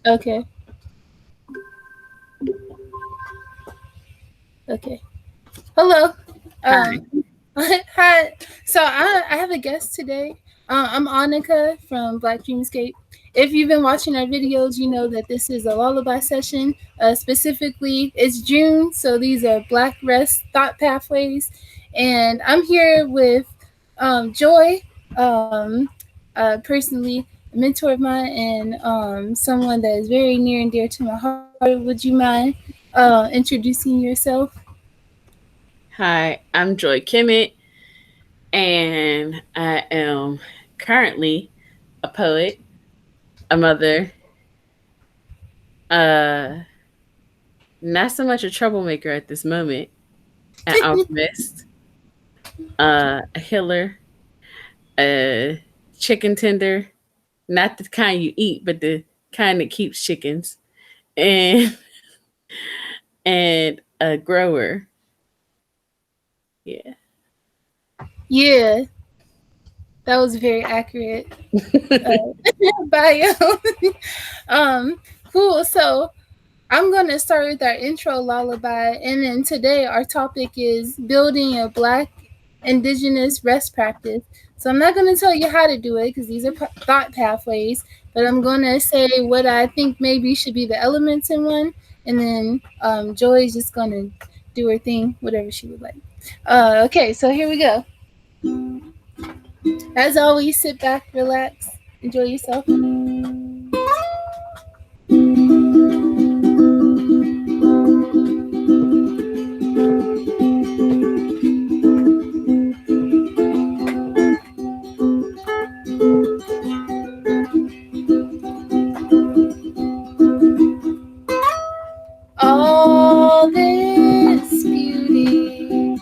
Okay. Okay. Hello. Hi. Um, hi. So I have a guest today. I'm Onika from Black Dreamscape. If you've been watching our videos, you know that this is a lullaby session. Specifically, it's June, so these are Black Rest Thought Pathways, and I'm here with Joy, um, personally a mentor of mine and someone that is very near and dear to my heart. Would you mind introducing yourself? Hi, I'm Joy Kimmett, and I am currently a poet, a mother, uh, not so much a troublemaker at this moment, an alchemist, a healer, a chicken tender, not the kind you eat, but the kind that keeps chickens, and and a grower. Yeah. Yeah, that was very accurate bio. um, cool. So I'm gonna start with our intro lullaby, and then today our topic is building a Black Indigenous rest practice. So I'm not gonna tell you how to do it because these are thought pathways, but I'm gonna say what I think maybe should be the elements in one, and then Joy's just gonna do her thing, whatever she would like. Okay, so here we go. As always, sit back, relax, enjoy yourself. All this beauty,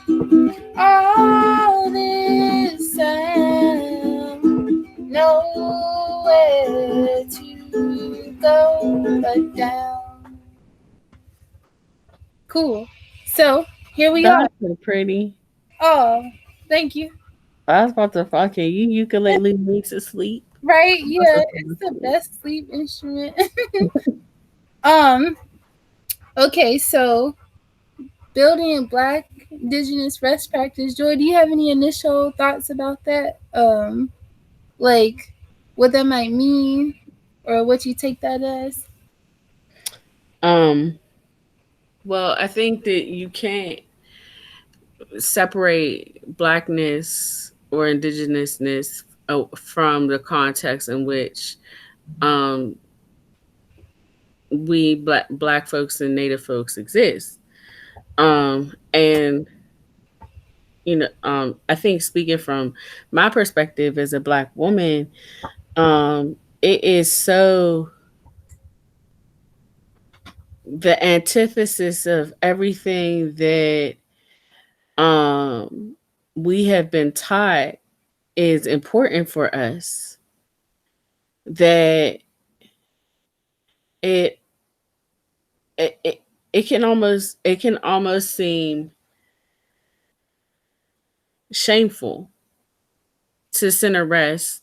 all this sound, nowhere to go but down. Cool. So here we are. That's so pretty. Oh, thank you. I was about to fuck you ukulele me to sleep. Right? That's Yeah, so it's fucking the sweet. best sleep instrument. um. Okay, so building a Black Indigenous rest practice. Joy, do you have any initial thoughts about that? Like what that might mean, or what you take that as? Um, well, I think that you can't separate blackness or indigenousness from the context in which um, we black folks and native folks exist. And I think speaking from my perspective as a black woman, it is so the antithesis of everything that um, we have been taught is important for us, that it it it, it can almost seem shameful to center rest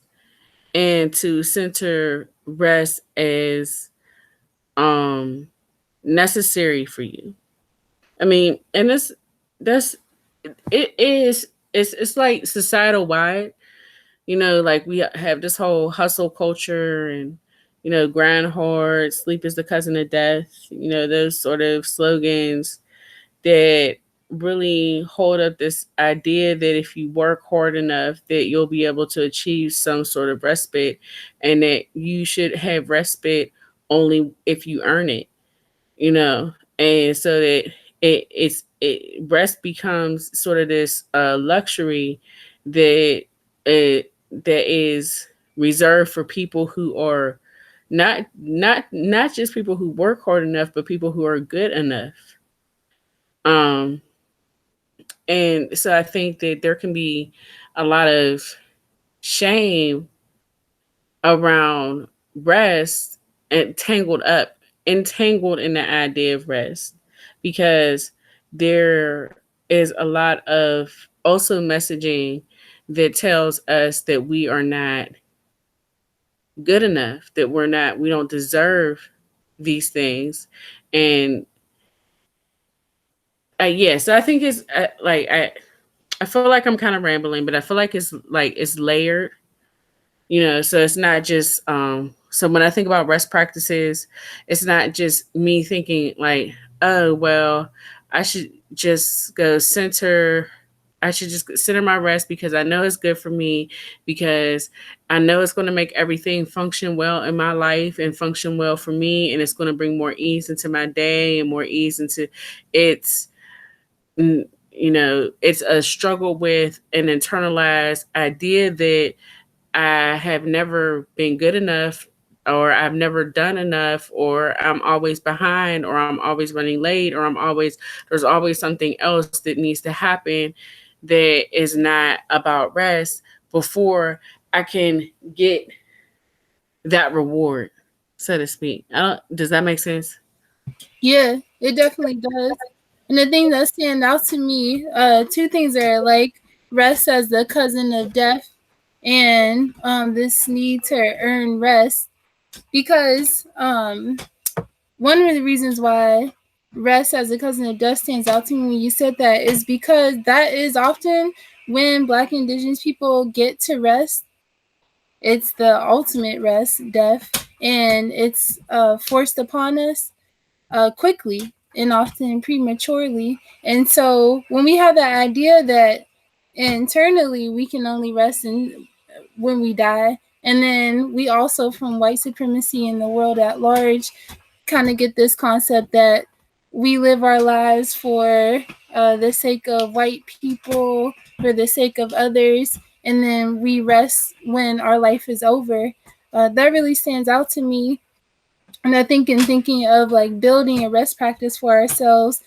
and to center rest as um necessary for you. I mean, and that's it is it's like societal wide. Like we have this whole hustle culture and grind hard, sleep is the cousin of death. Those sort of slogans that really hold up this idea that if you work hard enough that you'll be able to achieve some sort of respite, and that you should have respite only if you earn it, and so that rest becomes sort of this luxury that that is reserved for people who are not just people who work hard enough, but people who are good enough. Um, and so I think that there can be a lot of shame around rest and entangled in the idea of rest, because there is a lot of also messaging that tells us that we are not good enough, that we don't deserve. these things. And yeah, so I think it's like I feel like I'm kind of rambling, but I feel like it's layered, so it's not just so when I think about rest practices, it's not just me thinking like, oh well, I should just go center I should just center my rest because I know it's good for me, because I know it's going to make everything function well in my life and function well for me, and it's going to bring more ease into my day and more ease into it's it's a struggle with an internalized idea that I have never been good enough, or I've never done enough, or I'm always behind, or I'm always running late, or there's always something else that needs to happen that is not about rest before I can get that reward, so to speak. Does that make sense? Yeah, it definitely does. And the thing that stand out to me, two things are like rest as the cousin of death, and this need to earn rest. Because one of the reasons why rest as a cousin of death stands out to me when you said that is because that is often when Black and Indigenous people get to rest. It's the ultimate rest, death, and it's forced upon us quickly and often prematurely. And so when we have that idea that internally we can only rest when we die, and then we also, from white supremacy in the world at large, kind of get this concept that we live our lives for the sake of white people, for the sake of others, and then we rest when our life is over. That really stands out to me. And I think in thinking of like building a rest practice for ourselves,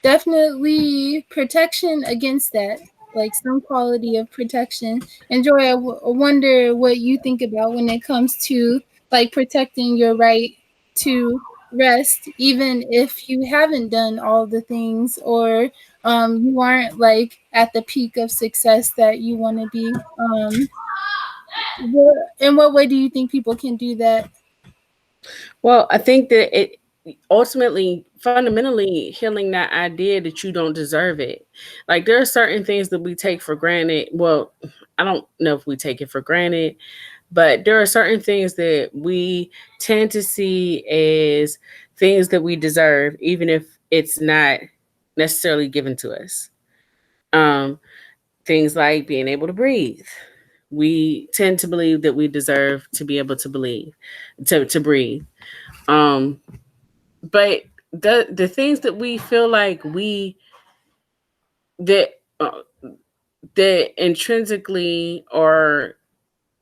definitely protection against that, like some quality of protection. And Joy, I wonder what you think about when it comes to like protecting your right to rest, even if you haven't done all the things, or you aren't like at the peak of success that you want to be. In what way do you think people can do that? Well, I think that it ultimately, fundamentally, healing that idea that you don't deserve it. Like, there are certain things that we take for granted. Well, I don't know if we take it for granted, but there are certain things that we tend to see as things that we deserve, even if it's not necessarily given to us. Um, Things like being able to breathe. We tend to believe that we deserve to be able to to breathe. Um, but the things that we feel like we that uh, that intrinsically are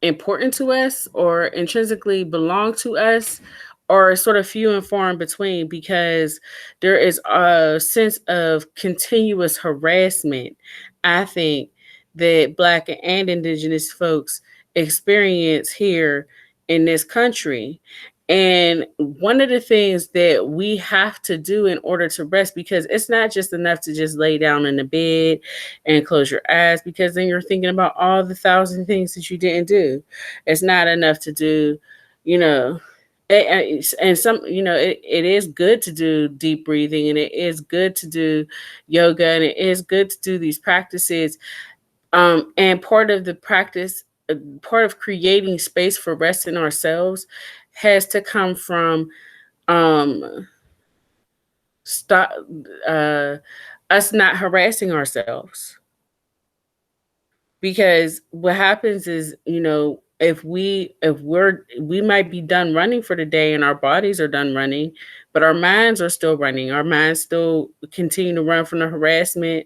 important to us or intrinsically belong to us are sort of few and far in between, because there is a sense of continuous harassment, I think, that Black and Indigenous folks experience here in this country. And one of the things that we have to do in order to rest, because it's not just enough to just lay down in the bed and close your eyes, because then you're thinking about all the thousand things that you didn't do. It's not enough to do, you know, and some, it is good to do deep breathing, and it is good to do yoga, and it is good to do these practices. And part of the practice, part of creating space for rest in ourselves has to come from um, stop uh, us not harassing ourselves. Because what happens is, if we might be done running for the day and our bodies are done running, but our minds are still running. Our minds still continue to run from the harassment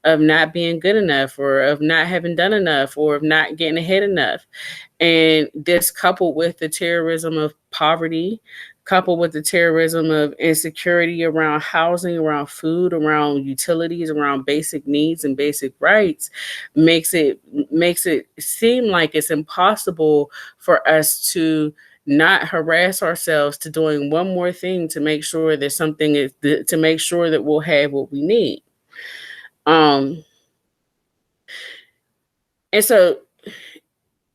of not being good enough, or of not having done enough, or of not getting ahead enough. And this, coupled with the terrorism of poverty, coupled with the terrorism of insecurity around housing, around food, around utilities, around basic needs and basic rights, makes it seem like it's impossible for us to not harass ourselves to doing one more thing to make sure that something is to make sure that we'll have what we need. um and so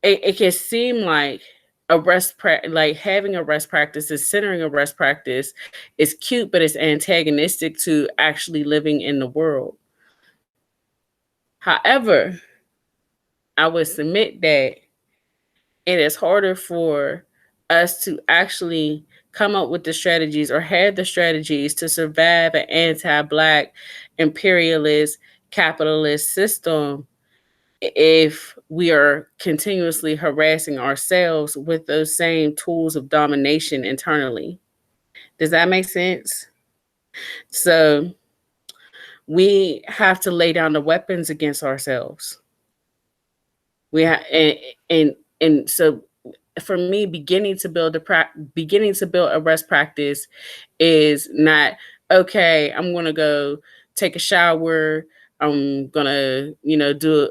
it can seem like like having a rest practice is centering a rest practice is cute, but it's antagonistic to actually living in the world. However, I would submit that it is harder for us to actually come up with the strategies or have the strategies to survive an anti-black imperialist capitalist system if we are continuously harassing ourselves with those same tools of domination internally. Does that make sense? So we have to lay down the weapons against ourselves. We ha- and so for me, beginning to build a rest practice is not okay. I'm gonna go take a shower. I'm gonna do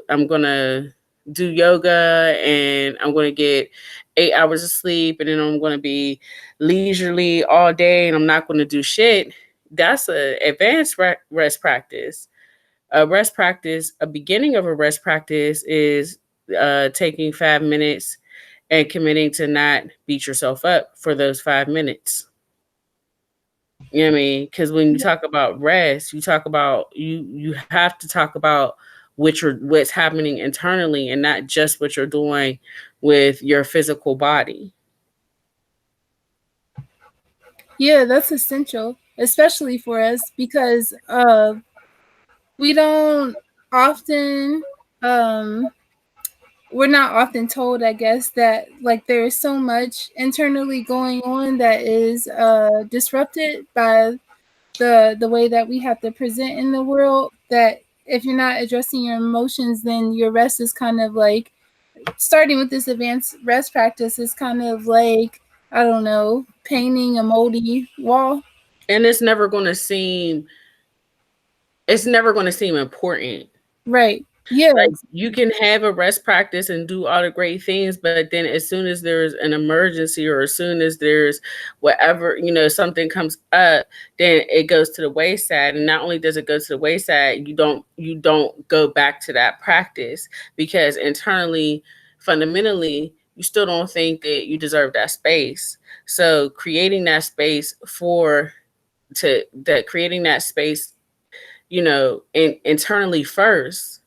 yoga, and I'm gonna get 8 hours of sleep, and then I'm gonna be leisurely all day, and I'm not gonna do shit. That's a advanced rest practice. A beginning of a rest practice is taking 5 minutes and committing to not beat yourself up for those 5 minutes. You know what I mean? Because when you talk about rest, you talk about you have to talk about what's happening internally and not just what you're doing with your physical body. Yeah, that's essential, especially for us because we don't often we're not often told, I guess, that like there is so much internally going on that is disrupted by the way that we have to present in the world, that if you're not addressing your emotions, then your rest is kind of like starting with this advanced rest practice is kind of like, I don't know, painting a moldy wall. And it's never going to seem important. Right. Yeah. Like you can have a rest practice and do all the great things, but then as soon as there's an emergency or as soon as there's whatever, something comes up, then it goes to the wayside. And not only does it go to the wayside, you don't go back to that practice because internally, fundamentally, you still don't think that you deserve that space. So creating that space creating that space, internally first,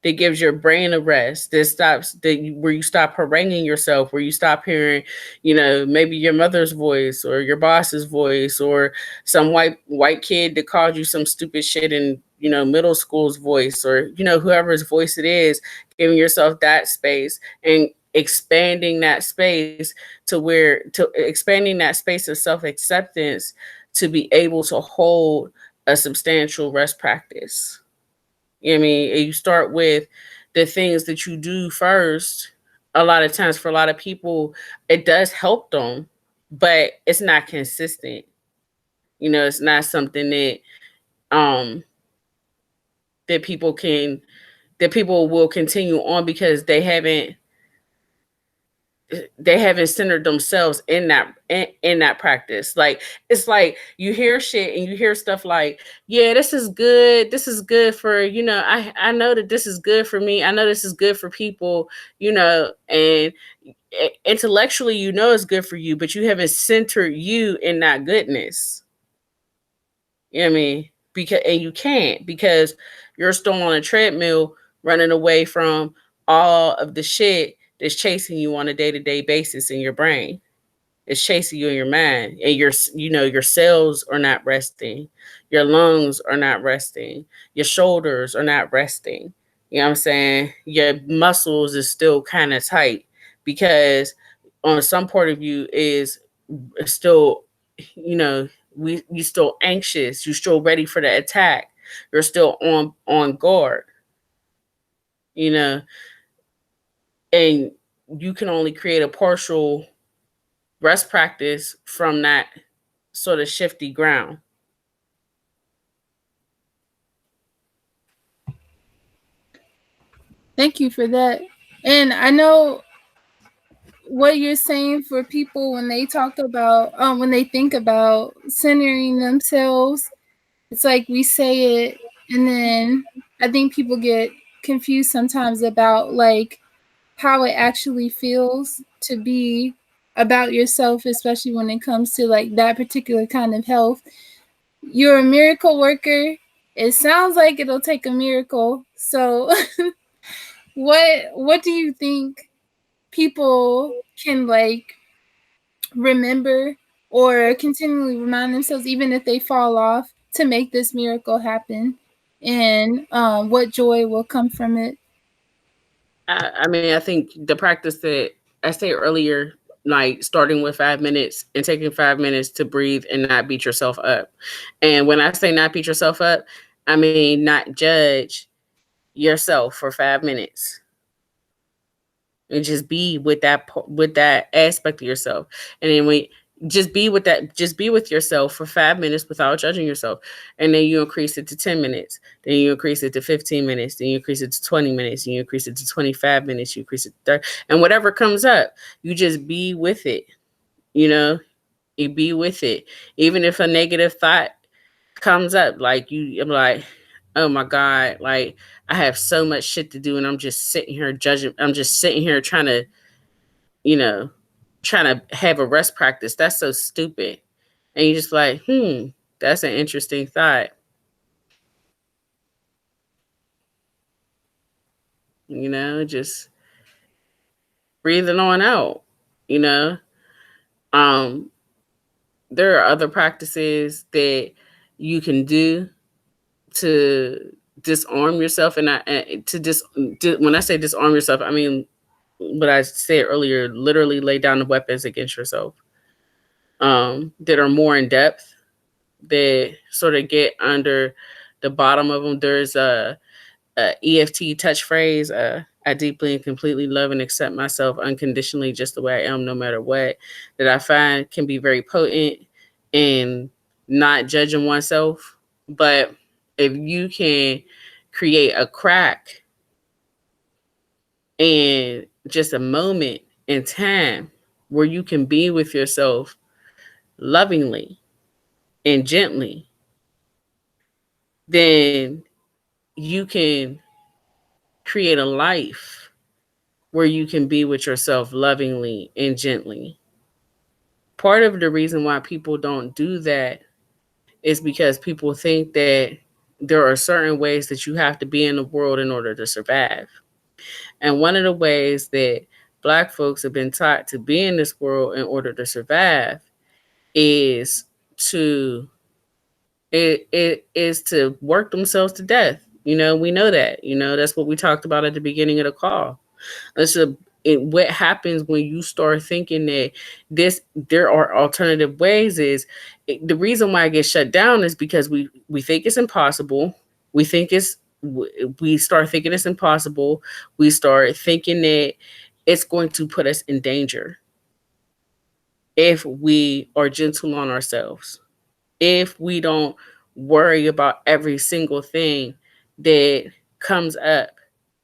that gives your brain a rest, where you stop haranguing yourself, where you stop hearing, maybe your mother's voice or your boss's voice or some white kid that called you some stupid shit in middle school's voice, or whoever's voice it is, giving yourself that space and expanding that space of self-acceptance to be able to hold a substantial rest practice. You know what I mean? And you start with the things that you do first. A lot of times, for a lot of people, it does help them, but it's not consistent. It's not something um that people can that people will continue on because they haven't centered themselves in that practice. Like it's like you hear shit and you hear stuff like, yeah, this is good for, I know that this is good for me, I know this is good for people, and intellectually it's good for you, but you haven't centered you in that goodness. You know what I mean? And you can't, because you're still on a treadmill running away from all of the shit that's chasing you on a day-to-day basis in your brain. It's chasing you in your mind, and your cells are not resting. Your lungs are not resting. Your shoulders are not resting. You know what I'm saying? Your muscles is still kind of tight because on some part of you is still, you know, you still anxious. You still ready for the attack. You're still on guard. You know, and you can only create a partial rest practice from that sort of shifty ground. Thank you for that. And I know what you're saying for people when they talk about when they think about centering themselves. It's like we say it, and then I think people get confused sometimes about like how it actually feels to be about yourself, especially when it comes to like that particular kind of health. You're a miracle worker. It sounds like it'll take a miracle. So what do you think people can like remember or continually remind themselves, even if they fall off, to make this miracle happen, and what joy will come from it? I mean, I think the practice that I said earlier, like starting with 5 minutes and taking 5 minutes to breathe and not beat yourself up. And when I say not beat yourself up, I mean not judge yourself for 5 minutes and just be with that aspect of yourself. And then when just be with yourself for 5 minutes without judging yourself. And then you increase it to 10 minutes. Then you increase it to 15 minutes. Then you increase it to 20 minutes. Then you increase it to 25 minutes. You increase it to 30. And whatever comes up, you just be with it. You know, you be with it. Even if a negative thought comes up, like I'm like, oh my God, like I have so much shit to do and I'm just sitting here judging. I'm just sitting here you know, trying to have a rest practice. That's so stupid. And you just like, that's an interesting thought. Just breathing on out, you know. Um, there are other practices that you can do to disarm yourself. And when I say disarm yourself, I mean what I said earlier, literally lay down the weapons against yourself, that are more in depth, that sort of get under the bottom of them. There's a EFT touch phrase. I deeply and completely love and accept myself unconditionally, just the way I am, no matter what. That I find can be very potent in not judging oneself. But if you can create a crack and just a moment in time where you can be with yourself lovingly and gently, then you can create a life where you can be with yourself lovingly and gently. Part of the reason why people don't do that is because people think that there are certain ways that you have to be in the world in order to survive. And one of the ways that Black folks have been taught to be in this world in order to survive is to it is to work themselves to death. We know that. That's what we talked about at the beginning of the call. What happens when you start thinking that there are alternative ways is the reason why it gets shut down is because we think it's impossible. We think we start thinking it's impossible. We start thinking that it's going to put us in danger if we are gentle on ourselves, if we don't worry about every single thing that comes up,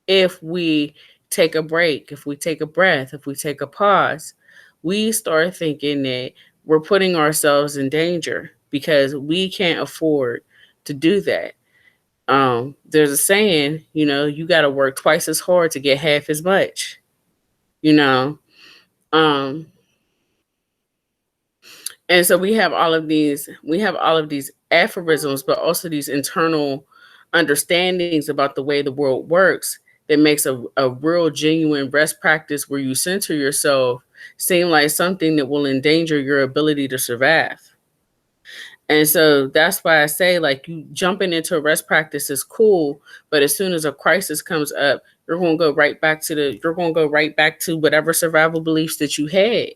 if we take a break, if we take a breath, if we take a pause, we start thinking that we're putting ourselves in danger because we can't afford to do that. There's a saying, you got to work twice as hard to get half as much. You know, um, and so we have all of these aphorisms, but also these internal understandings about the way the world works that makes a real genuine rest practice where you center yourself seem like something that will endanger your ability to survive. And so that's why I say, like, you jumping into a rest practice is cool, but as soon as a crisis comes up, you're going to go right back to whatever survival beliefs that you had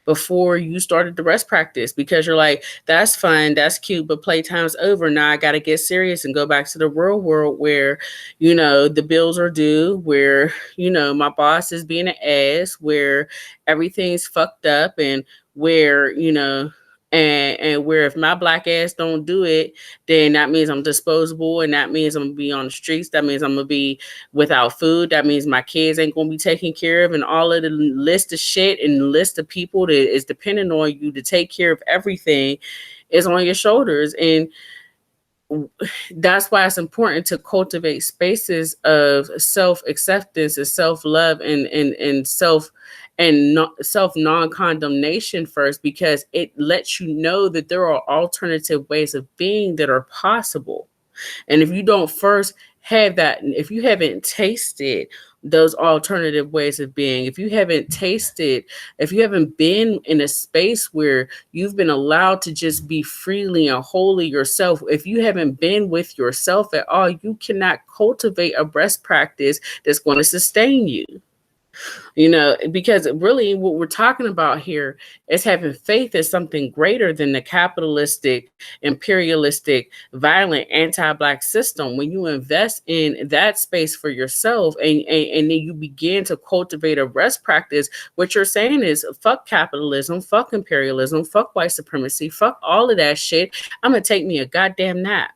before you started the rest practice, because you're like, that's fun, that's cute, but playtime's over. Now I got to get serious and go back to the real world where, the bills are due, where, my boss is being an ass, where everything's fucked up, and where, and where if my Black ass don't do it, then that means I'm disposable, and that means I'm gonna be on the streets. That means I'm gonna be without food. That means my kids ain't gonna be taken care of, and all of the list of shit and the list of people that is dependent on you to take care of everything is on your shoulders. And that's why it's important to cultivate spaces of self acceptance and self love and self and self non condemnation first, because it lets you know that there are alternative ways of being that are possible. And if you don't first have that, if you haven't tasted those alternative ways of being, if you haven't tasted, if you haven't been in a space where you've been allowed to just be freely and wholly yourself, if you haven't been with yourself at all, you cannot cultivate a breast practice that's going to sustain you. Because really what we're talking about here is having faith as something greater than the capitalistic, imperialistic, violent, anti-black system. When you invest in that space for yourself, and then you begin to cultivate a rest practice, what you're saying is fuck capitalism, fuck imperialism, fuck white supremacy, fuck all of that shit. I'm gonna take me a goddamn nap.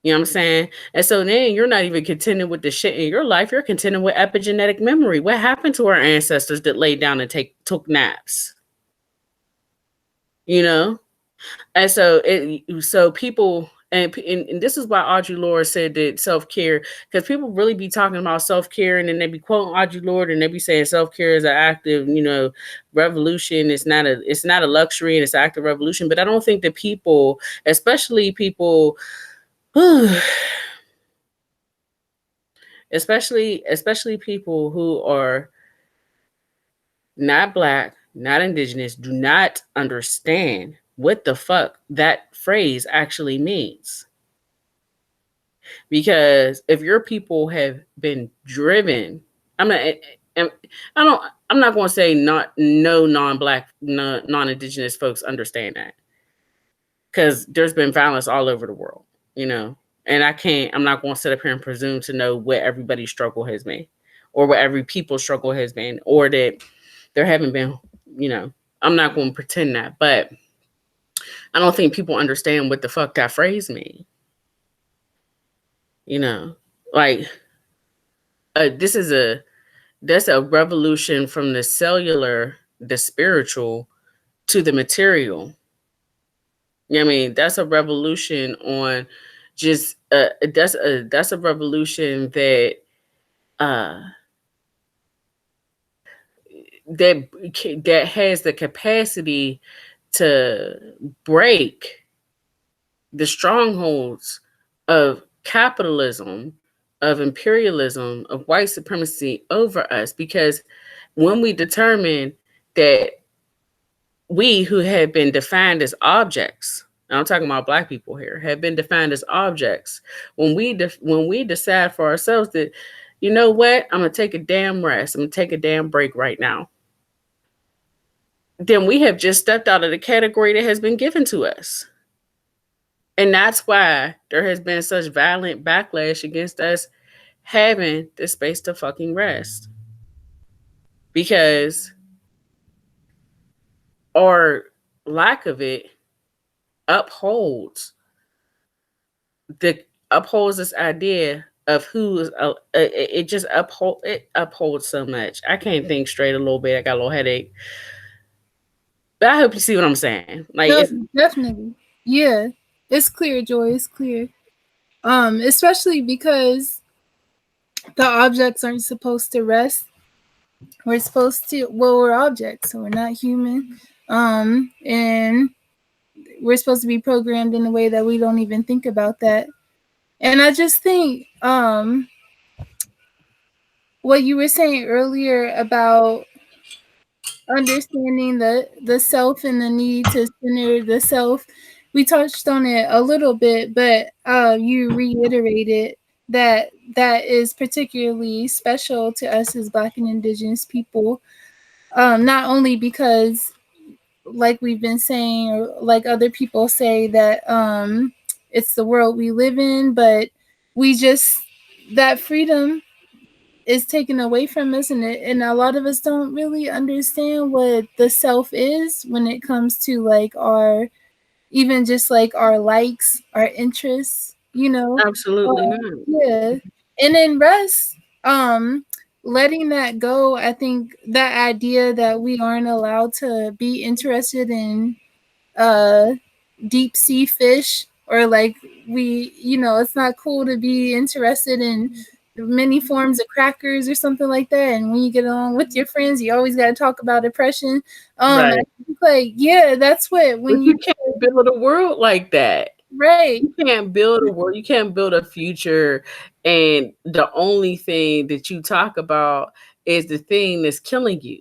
You know what I'm saying? And so then you're not even contending with the shit in your life. You're contending with epigenetic memory. What happened to our ancestors that laid down and took naps? You know? And so people, and this is why Audre Lorde said that self-care, because people really be talking about self-care, and then they be quoting Audre Lorde, and they be saying self-care is an active, revolution. It's not a luxury, and it's an active revolution. But I don't think that people, especially people especially people who are not black, not indigenous, do not understand what the fuck that phrase actually means. Because if your people have been driven, I'm not I'm, I don't I'm not going to say not no non-black, non-indigenous folks understand that, because there's been violence all over the world, you know. And I'm not going to sit up here and presume to know what everybody's struggle has been, or what every people's struggle has been, or that there haven't been, you know, I'm not going to pretend that. But I don't think people understand what the fuck that phrase means, you know. Like, this is that's a revolution from the cellular, the spiritual, to the material. You know what I mean? That's a revolution on just that's a revolution that uh that has the capacity to break the strongholds of capitalism, of imperialism, of white supremacy over us. Because when we determine that we who have been defined as objects, and I'm talking about black people here, have been defined as objects, when we decide for ourselves that, you know what, I'm gonna take a damn rest, I'm gonna take a damn break right now, then we have just stepped out of the category that has been given to us. And that's why there has been such violent backlash against us having the space to fucking rest. Because our lack of it upholds the upholds this idea of who is it upholds so much. I can't think straight a little bit. I got a little headache. But I hope you see what I'm saying. Like, No, it's definitely. Yeah. It's clear, Joy. It's clear. Especially because the objects aren't supposed to rest. We're supposed to, well, we're objects, so we're not human. And we're supposed to be programmed in a way that we don't even think about that. And I just think what you were saying earlier about understanding the self and the need to center the self, we touched on it a little bit, but you reiterated that that is particularly special to us as Black and Indigenous people, not only because, like we've been saying, or like other people say, that it's the world we live in, but we just, that freedom is taken away from us, and a lot of us don't really understand what the self is when it comes to like our, even just like our likes, our interests, absolutely not. yeah. And then rest, um letting that go. I think that idea that we aren't allowed to be interested in uh deep sea fish, or like we, it's not cool to be interested in many forms of crackers or something like that. And when you get along with your friends, you always got to talk about depression. I Right. think like, yeah, that's what But when you you can't build a world like that. right, You can't build a world. You can't build a future, and the only thing that you talk about is the thing that's killing you.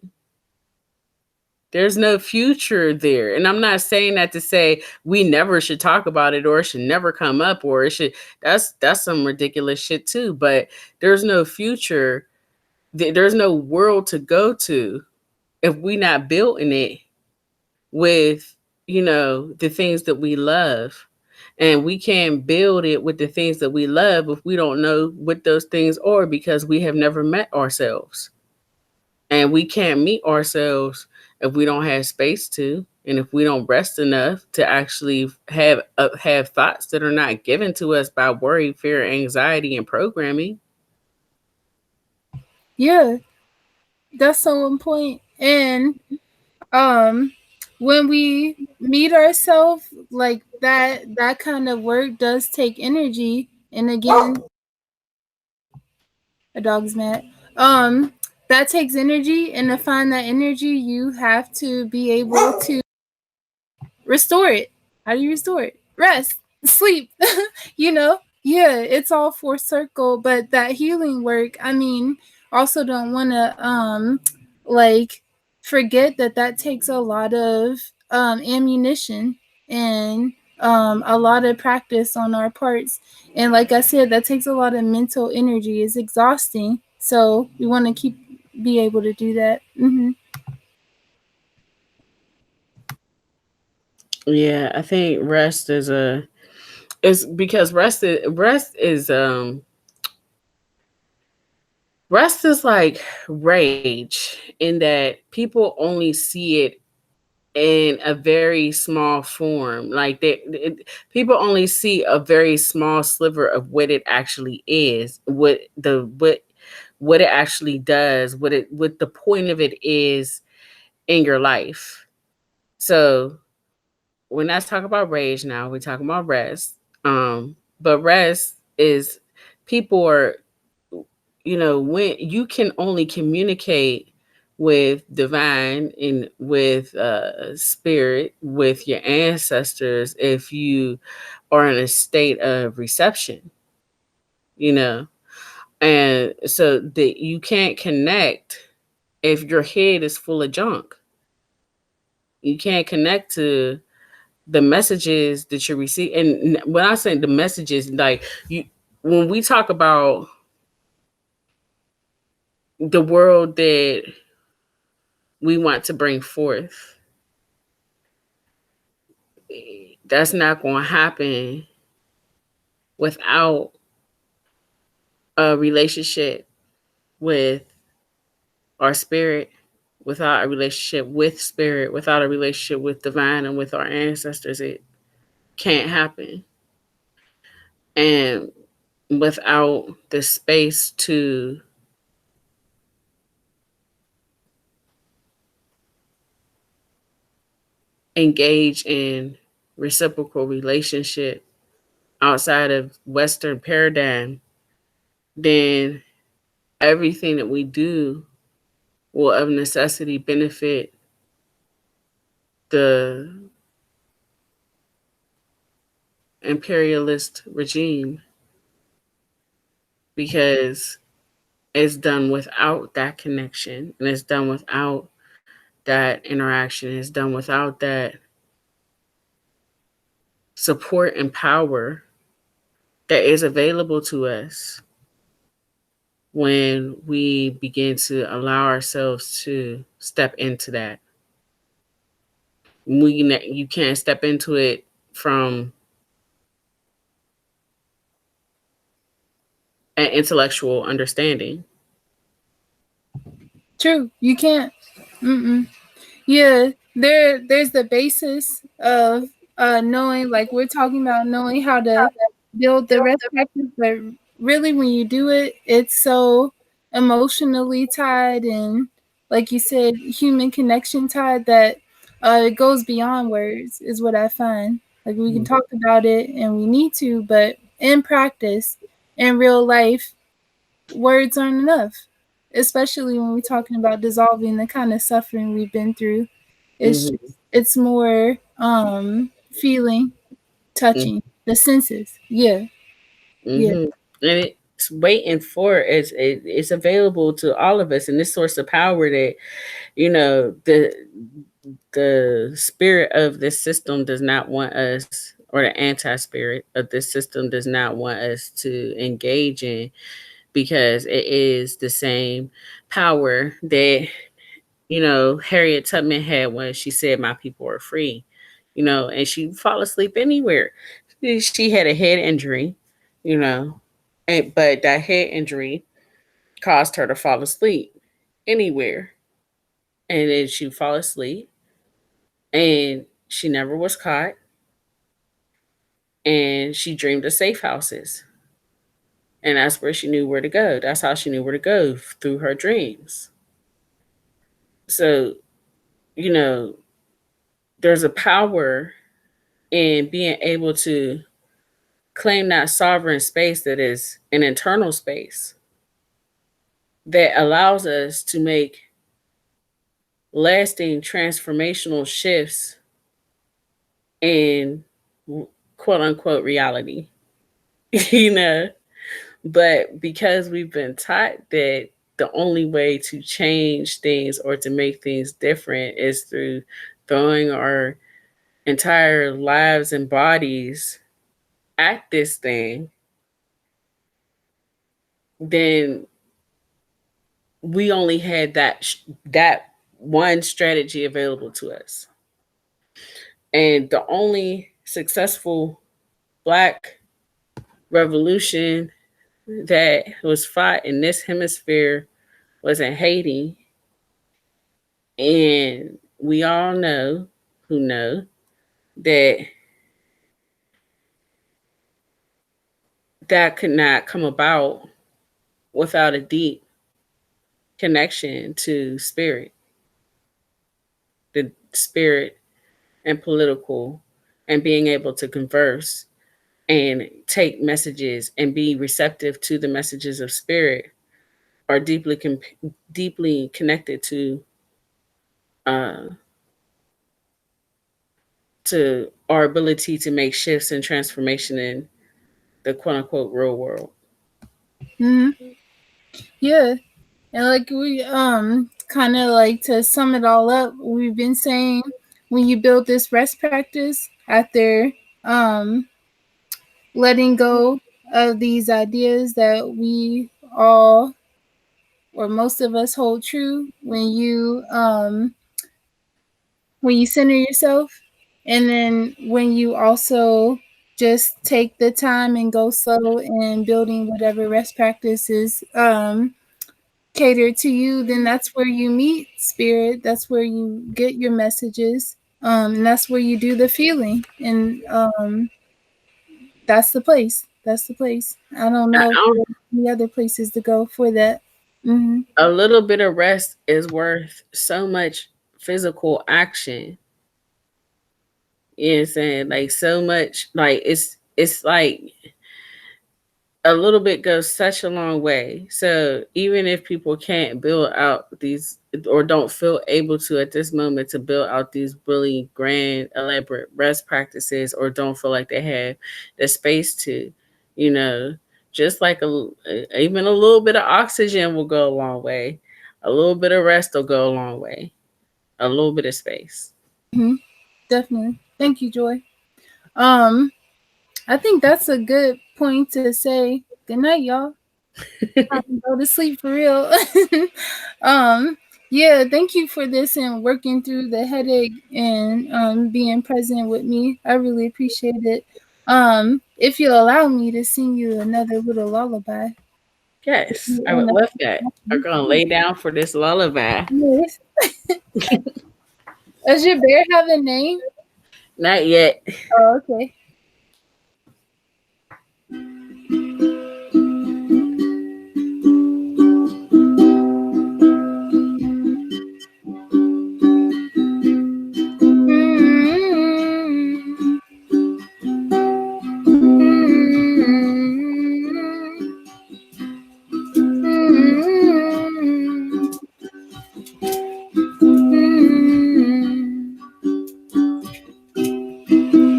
There's no future there. And I'm not saying that to say we never should talk about it or it should never come up or it should that's some ridiculous shit too. But there's no future. There's no world to go to if we not built in it with, the things that we love. And we can't build it with the things that we love if we don't know what those things are because we have never met ourselves. And we can't meet ourselves if we don't have space to, and if we don't rest enough to actually have thoughts that are not given to us by worry, fear, anxiety, and programming. yeah, that's so on point. And um when we meet ourselves, like that kind of work does take energy. And again, a dog's mad. um that takes energy, and to find that energy you have to be able to restore it. How do you restore it? Rest, sleep. Yeah, it's all for circle. But that healing work, I mean, also don't want to like forget that that takes a lot of ammunition and a lot of practice on our parts. And like I said, that takes a lot of mental energy. It's exhausting, so we want to keep be able to do that. Yeah, I think rest is because rest is like rage in that people only see it in a very small form. Like people only see a very small sliver of what it actually is, what it actually does, what the point of it is in your life. So when I talk about rage now, we're talking about rest. But rest is people are, when you can only communicate with divine and with spirit, with your ancestors, if you are in a state of reception, you know, and so that you can't connect if your head is full of junk. You can't connect to the messages that you receive. And when I say the messages, like you, when we talk about the world that we want to bring forth, that's not going to happen without a relationship with our spirit, without a relationship with spirit, without a relationship with divine and with our ancestors. It can't happen. And without the space to engage in reciprocal relationship outside of Western paradigm, then everything that we do will of necessity benefit the imperialist regime because it's done without that connection and it's done without that interaction, it's done without that support and power that is available to us when we begin to allow ourselves to step into that. You can't step into it from an intellectual understanding. True, you can't. Mm-mm. Yeah, there's the basis of knowing, like we're talking about, knowing how to build the rest practice. But really when you do it, it's so emotionally tied, and like you said, human connection tied, that it goes beyond words, is what I find. Like we can talk about it and we need to, but in practice, in real life, words aren't enough. Especially when we're talking about dissolving the kind of suffering we've been through. It's Mm-hmm. just, it's more feeling, touching, the senses. Yeah, yeah. Mm-hmm. And it's waiting for it's available to all of us, and this source of power that the spirit of this system does not want us, or the anti-spirit of this system does not want us to engage in, because it is the same power that Harriet Tubman had when she said, "My people are free," and she fall asleep anywhere. She had a head injury, you know, but that head injury caused her to fall asleep anywhere, and then she fall asleep, and she never was caught, and she dreamed of safe houses, and that's where she knew where to go. That's how she knew where to go, through her dreams. So you know, there's a power in being able to claim that sovereign space that is an internal space that allows us to make lasting transformational shifts in quote unquote reality. you know but because we've been taught that the only way to change things or to make things different is through throwing our entire lives and bodies at this thing, then we only had that one strategy available to us. And the only successful Black revolution that was fought in this hemisphere was in Haiti. And we all know, who know, that that could not come about without a deep connection to spirit, the spirit and political, and being able to converse and take messages and be receptive to the messages of spirit are deeply connected uh, to our ability to make shifts and transformation in the quote unquote real world. Mm-hmm. Yeah. And like we kind of like to sum it all up, we've been saying when you build this rest practice after um letting go of these ideas that we all or most of us hold true, when you center yourself, and then when you also just take the time and go slow in building whatever rest practices catered to you, then that's where you meet spirit. That's where you get your messages. And that's where you do the feeling. And that's the place. That's the place. I don't know if I there's any other places to go for that. Mm-hmm. A little bit of rest is worth so much physical action. You know what I'm saying? Like so much, like it's like a little bit goes such a long way. So even if people can't build out these, or don't feel able to at this moment to build out these really grand, elaborate rest practices, or don't feel like they have the space to, you know, just like even a little bit of oxygen will go a long way. A little bit of rest will go a long way. A little bit of space. Mm-hmm. Definitely. Thank you, Joy. Um, I think that's a good point to say good night, y'all. Time to go to sleep for real. um, yeah, thank you for this and working through the headache and being present with me. I really appreciate it. If you'll allow me to sing you another little lullaby. Yes, I would love that. I'm gonna lay down for this lullaby. Yes. Does your bear have a name? Not yet. Oh, okay. Mm-hmm.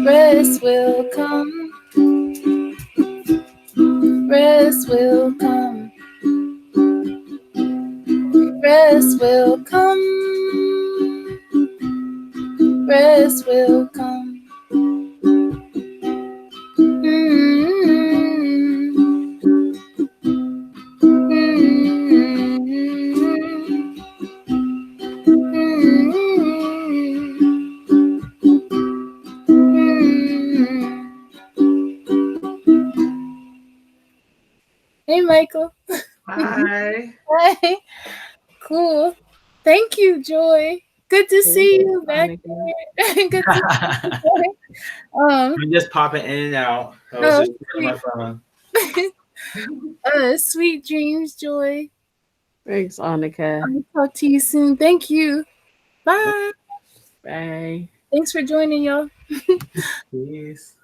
Rest will come. Rest will come. Rest will come. Rest will come. Hey, Michael. Hi. Hey, cool. Thank you, Joy. Good to Thank see you, you back Onika. there. Good to see you, Joy. I'm just popping in and out. I was Oh, just looking sweet. at my phone. Sweet dreams, Joy. Thanks, Onika. I'll talk to you soon. Thank you. Bye. Bye. Thanks for joining, y'all. Peace.